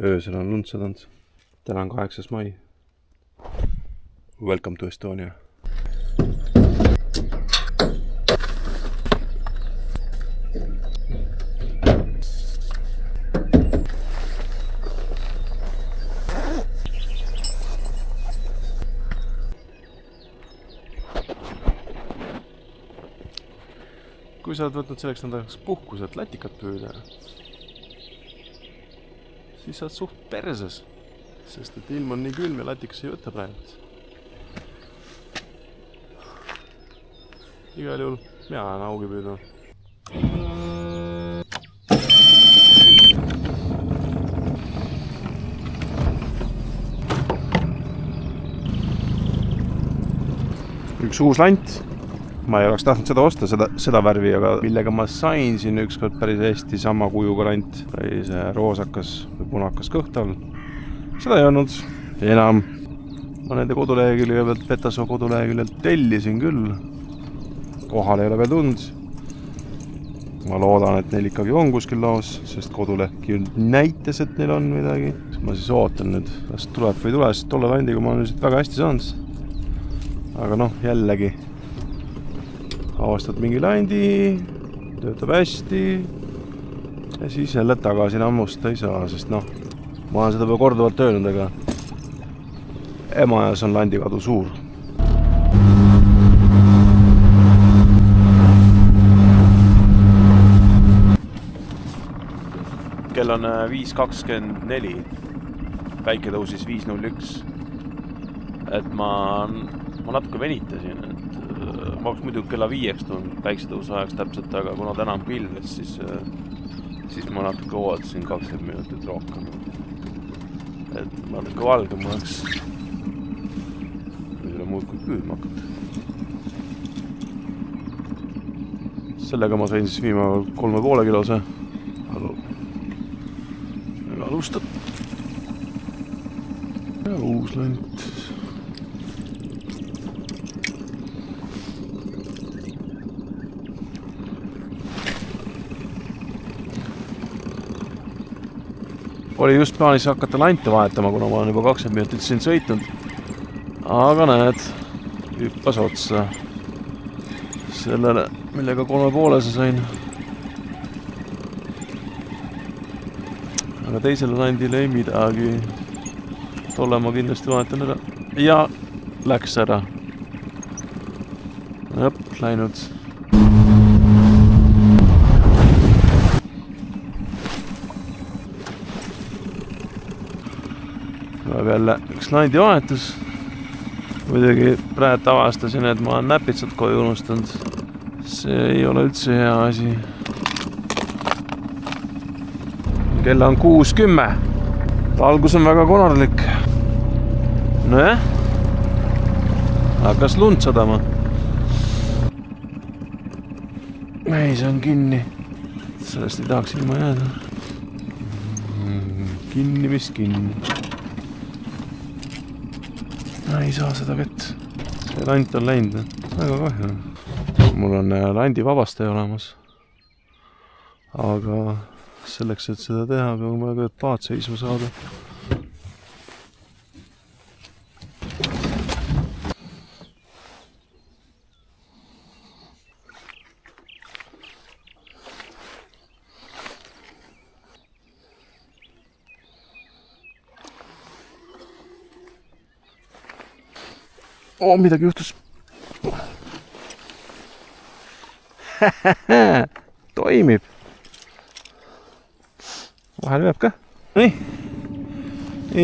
Öösel on lund sadanud. Täna on 8. mai. Welcome to Estonia. Kui sa oled võtnud selleks nädalaks puhkuselt latikat püüda, siis sa oled suht perses, sest et ilm on nii külm ja latikas ei võtta praegu. Igal juhul mina olen augi püüdnud. Üks uus lant. Ma ei oleks tahtnud seda osta, seda värvi, aga millega ma sain siin ükskord päris hästi sama kujuga lant. Oli see roosakas või punakas kõht all. Seda ei olnud enam. Ma nende kodulehekülje pealt, Petasoo kodulehekülje tellisin küll. Kohal ei ole veel tund. Ma loodan, et neil ikkagi on kuskil laos, sest kodulehki näitas, et neil on midagi. Ma siis ootan nüüd, kas tuleb või tule, sest tolle landiga ma olen nüüd väga hästi saanud. Aga noh, jällegi avastad mingi landi, töötab hästi ja siis jälle tagasi enam osta ei saa, sest noh, ma olen seda juba korduvalt öelnud, aga Emajas on landikadu suur. Kell on 5.24, päike tõusis 5.01, et ma natuke venitasin, ma oleks muidu kella 5 tulnud päiksetõusu ajaks täpselt, aga kuna täna on pilves, siis ma natuke ootasin 20 minutit rohkem. Et natuke valgem oleks. Ei ole muud kui püüdma hakata. Sellega ma sain siis viima 3,5 kilose. Alustad. Ja uus lant. Oli just plaanis hakata lante vahetama, kuna ma olen juba 20 minutit siin sõitnud. Aga näed, hüppas otsa sellele, millega 3,5 sain. Aga teisele landile ei midagi. Tolle ma kindlasti vahetan ära. Ja läks ära. Jop, läinud. Tuleb jälle üks landi vahetus. Muidugi praegu avastasin, et ma olen näpitsad koju unustanud. See ei ole üldse hea asi. Kell on 6:10. Talgus on väga konarlik. Nojah. Hakkas lund sadama. Meis on kinni. Sellest ei tahaks ilma jääda. Kinni, mis kinni. Ei saa seda vett. See lant on läinud. Väga kahju. Mul on landi vabastaja olemas. Aga selleks, et seda teha, peab ma ka paat seisma saada. Midagi juhtus. Toimib. Vahel peab ka. Nii.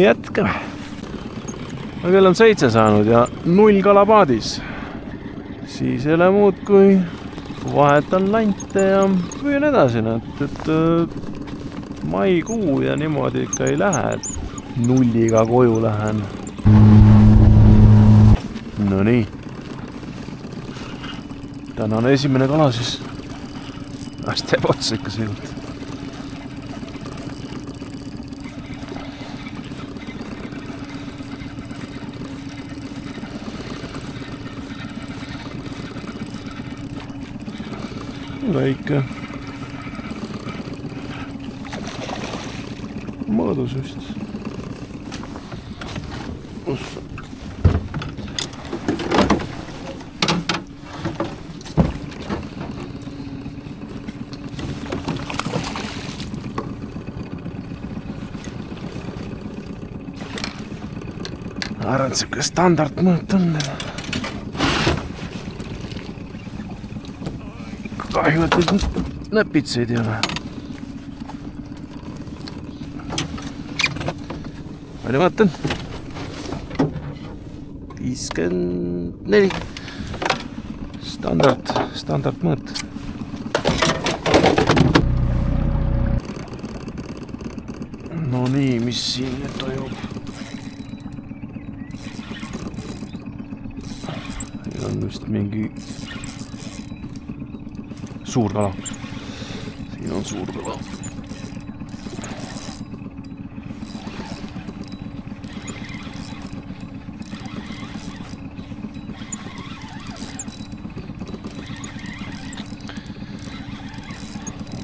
Jätkame. Kell on 7 saanud ja 0 kalapaadis. Siis ei ole muud kui vahetan lante ja püüan edasi. Et maikuu ja niimoodi ikka ei lähe. 0 koju lähen. No nii. Täna on esimene kala siis. Teeb otsa ikka sealt. Väike. mõõdus vist. arvan, et siuke standardmõõt on. kahju, et nüüd näpitseid ei ole. palju vaatan? 54. standardmõõt. No nii, mis siin nüüd toimub? Siin on vist mingi suur kala. Siin on suur kala.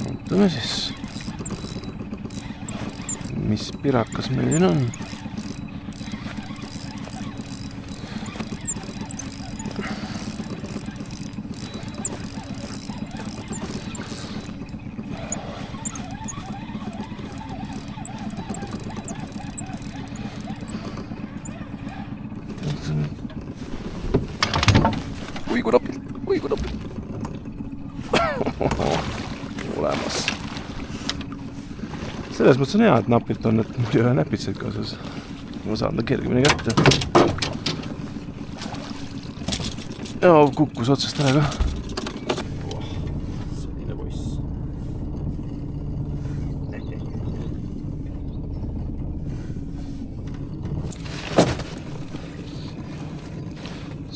Vaatame siis, mis pirakas meil siin on. Kui napilt. Olemas. Selles mõttes on hea, et napilt on, et mul ei ole näpitseid kaasas. Ma saan ta kergemini kätte. Ja kukkus otsast ära ka. Selline poiss.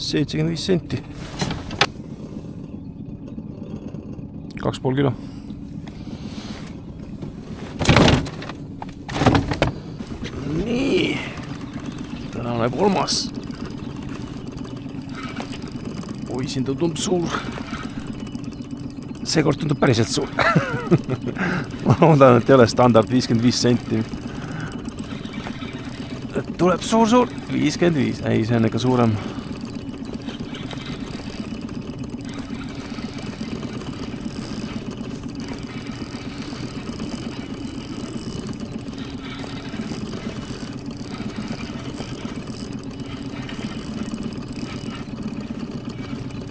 75 senti. 2,5 kilo. Nii. Tänane 3. Oi, siin tundub suur. Seekord tundub päriselt suur. Ma loodan, et ei ole standard 55 senti. Tuleb suur. 55. Ei, see on ikka suurem.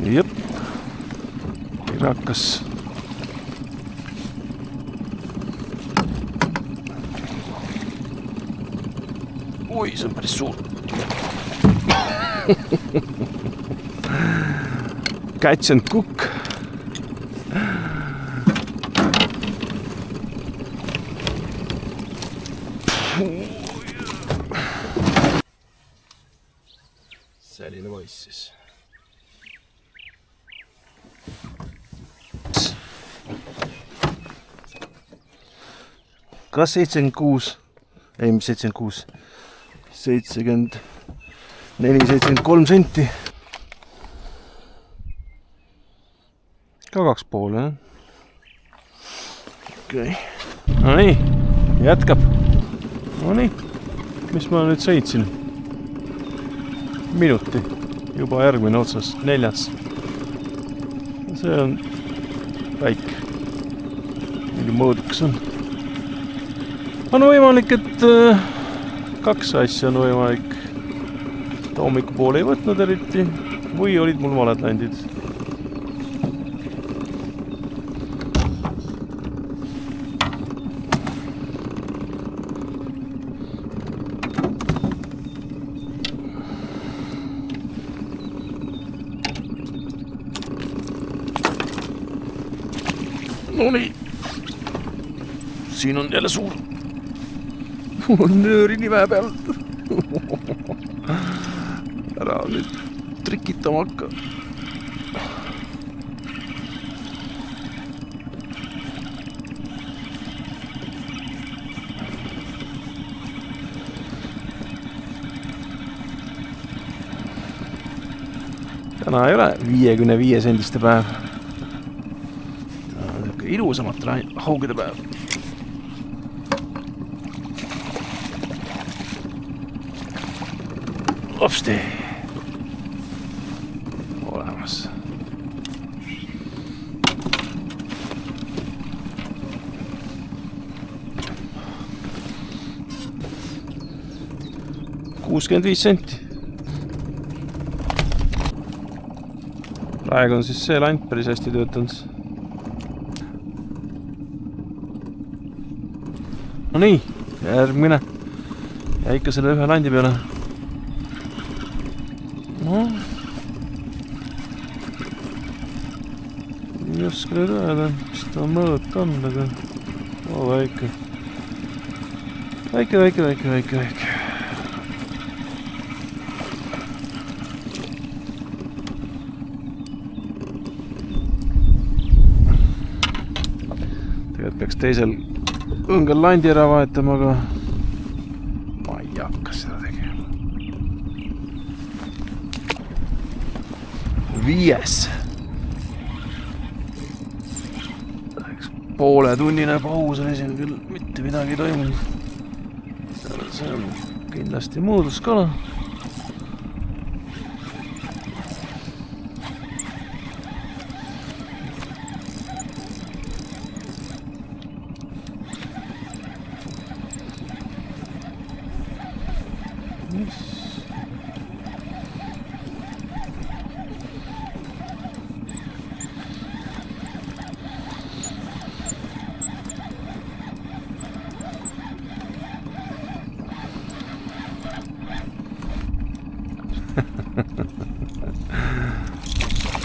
Jep, pirakas. Oi, see on päris suur. Catch and cook. Selline poiss siis. Kas 76, ei mis 76, 74, 73 senti. Ka 2,5, jah. Okei. No nii, jätkab. No nii, mis ma nüüd sõitsin? Minuti, juba järgmine otsas, 4. See on väik. Mingi mõõdukas on. On võimalik, et 2 asja on võimalik. Hommikupoole ei võtnud eriti või olid mul valed ländid. No nii. Siin on jälle suur. Mul on nööri nime peal. Ära nüüd trikitama hakka. Täna ei ole 55 sendiste päev. Täna on ilusamat haugide päev. hopsti. Olemas. $65. Praegu on siis see lant päris hästi töötanud. No nii, järgmine. Ja ikka selle ühe landi peale. No. Ei oska nüüd öelda, mis ta mõõt on, aga väike. Väike. Tegelikult peaks teisel õngel landi ära vahetama, aga ma ei hakka seda tegema. 5. Pooletunnine paus oli siin küll, mitte midagi ei toimunud. See on kindlasti muuduskala.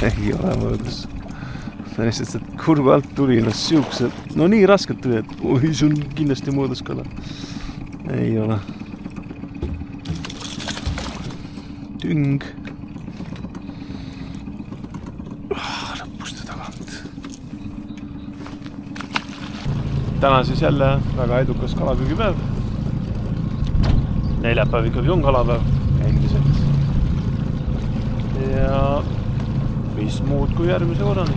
Ei ole mõõdus. Ta lihtsalt kurva alt tuli, no nii raskelt tuli, et oi, see on kindlasti mõõduskala. Ei ole. Tüng. Lõpuste tagant. Täna siis jälle väga edukas kalapüügipäev. Neljapäev ikkagi on kalapäev. Endiselt. Ja mis muud kui järgmise korrani.